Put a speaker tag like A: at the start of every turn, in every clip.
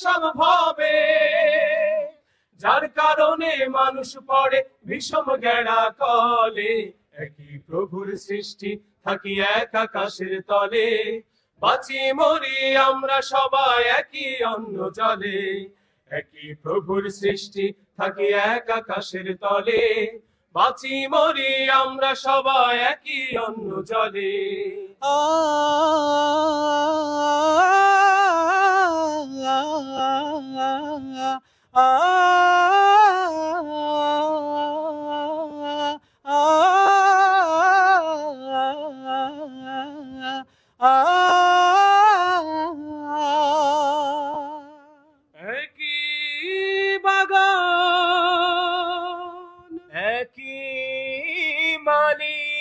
A: সম্ভবে, যার কারণে মানুষ পড়ে বিষম গেড়া কলে। একই প্রভুর সৃষ্টি, থাকি এক আকাশের তলে, বাঁচি মরি আমরা সবাই একই অন্ন জলে। একই প্রভুর সৃষ্টি, থাকি এক আকাশের তলে, বাঁচি মরি আমরা সবাই একই অন্ন জলে। একই বাগান, একই মালিক,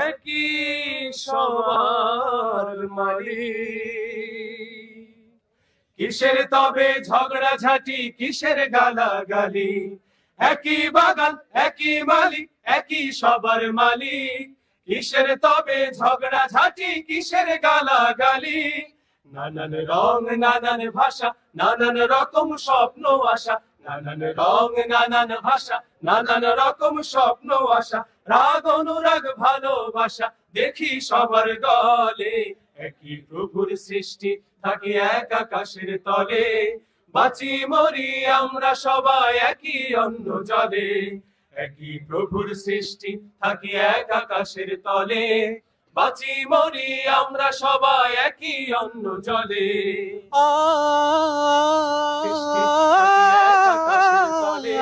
A: একই সবার মালিক। কিসের তবে ঝগড়া ঝাঁটি, কিসের গালাগালি? একই বাগান, একই মালিক, একই সবার মালিক। কিসের তবে ঝগড়া ঝাঁটি, কিসের গালাগালি? নানান রং, নানান ভাষা, নানান রকম স্বপ্ন আশা। নানান রং, নানান ভাষা, নানান রকম স্বপ্ন আশা। রাগ অনুরাগ ভালোবাসা দেখি সবার গলে। একই প্রভুর সৃষ্টি, থাকি এক আকাশের তলে, বাঁচি মরি আমরা সবাই একই অন্ন জলে। একই প্রভুর সৃষ্টি, থাকি এক আকাশের তলে, বাঁচি মরি আমরা সবাই একই অন্ন জলে। সৃষ্টি, থাকি এক আকাশের তলে।